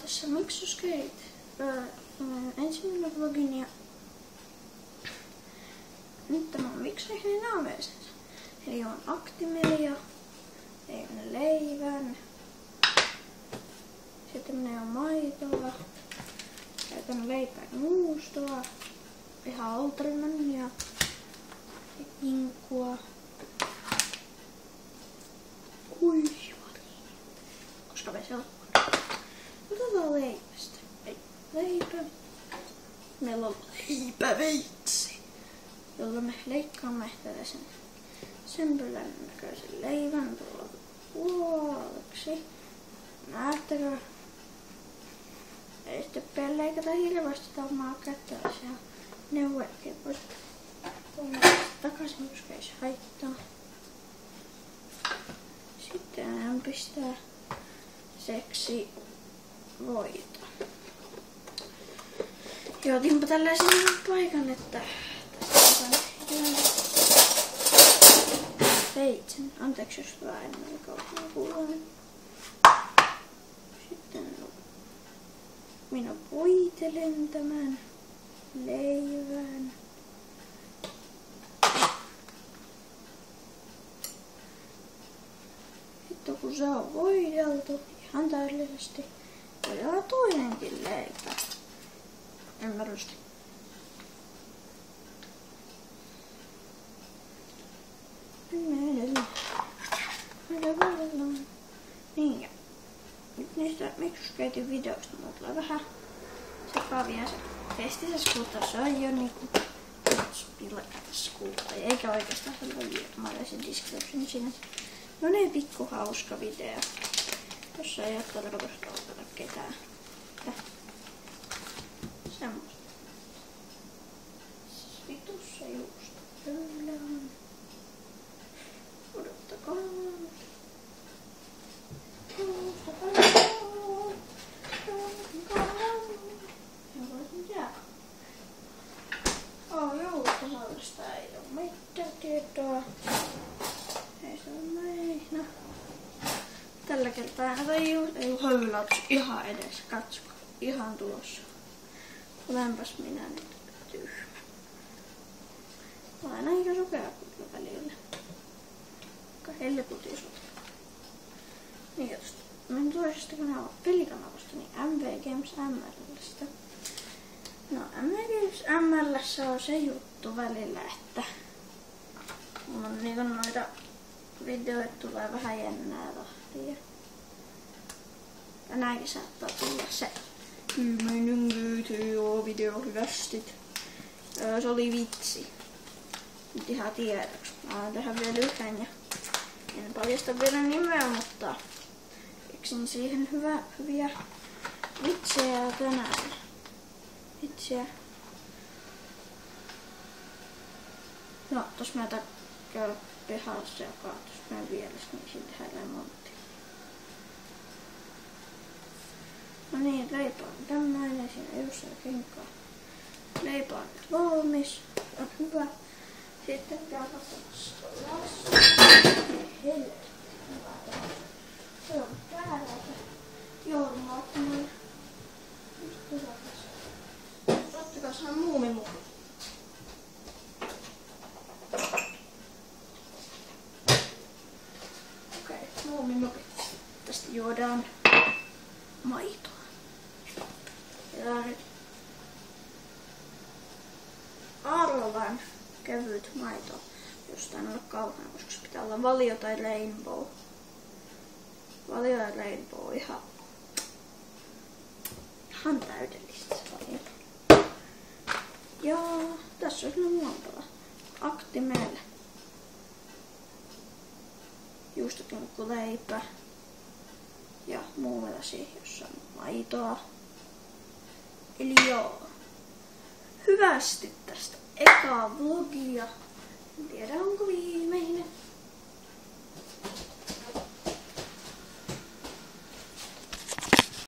tässä Miksuskate ensimmäinen vlogin ja nyt tämä on Miksuskate naameisensa. Eli on Actimelia, tein leivän, sitten menee on maitoa, käytän leipää juustoa, ihan altriman ja kinkkua. Koska me selkkaan. Otetaan leipästä. Leipä. Meillä on leipäveitsi, jolla me leikkaamme tällaisen sempylän näköisen leivän tuolla puoleksi. Näettekö? Ei sitten pidä leikata hirveästi omaa kättäisiä neuvojakin pois. Tuonne takaisin, koska ei se haittaa. Sitten hän pistää seksi voita. Ja otinpa tällaisen paikan, että tästä otan veitsen. Anteeksi, jos vähän kaukana kuuluu. Sitten minä voitelen tämän leivän. Sitten kun se on voideltu ihan täydellisesti, voidaan toinenkin leipä. Ymmärrystä. Niin ja nyt niistä Miksuskaten videoista mulla tulee vähän sekavia. Se festiseskuutta se on jo niinku pilkaskuutta. Eikä oikeastaan se voi mä laisin description siinä. No niin, pikku hauska video. Jossa ei oo tarkoitusta ottaa ketään. Semmosta. Vitussa juusto. Kyllä on. Odottakaa. Juustohallista ei oo mitään tietoa. Ei se oo meina. Tällä kertaa ei höylautu ihan edes. Katsokaa. Ihan tulossa. Olenpas minä nyt tyhmä. Mä olen aika sokeakutilla välillä. Aika helkutisut. Niin josta. Mä toisesta pelikanavasta, niin MV Games ML:stä. No MV Games ML:ssä on se juttu välillä, että mulla on niinku noita videoita tulee vähän jännää tahtia. Ja näinkin saattaa tulla se 10 GTO-video hyvästit. Se oli vitsi. Nyt ihan tiedoksi. Mä oon tehdä vielä yhden ja en paljasta vielä nimeä, mutta keksin siihen hyviä vitsejä tänään. Vitsiä. No, tos mä käy pihassa ja kaatus meidän vieressä, niin siinä tehdään remontti. No niin, leipä on tämmöinen, siinä ei oo siellä kenkkaa. Leipä on nyt valmis, on hyvä. Sitten käy katsomassa lassu. Helvetti, hyvä. Se on väärä. Joudun ottamaan. Just hyvä tässä. Ottakaa sehän muumimuki. Okei, muumimuki. Tästä juodaan maitoa. Ja nyt arvovan kevyt maito, josta en ole kaukana, koska se pitää olla Valio tai Rainbow. Valio ja Rainbow ihan täydellistä se Valio. Ja tässä on sellainen muotola. Actimel. Juustokinkkuleipä. Ja muumelasi, jossa on maitoa. Eli joo. Hyvästi tästä ekaa vlogia. En tiedä onko viimeinen.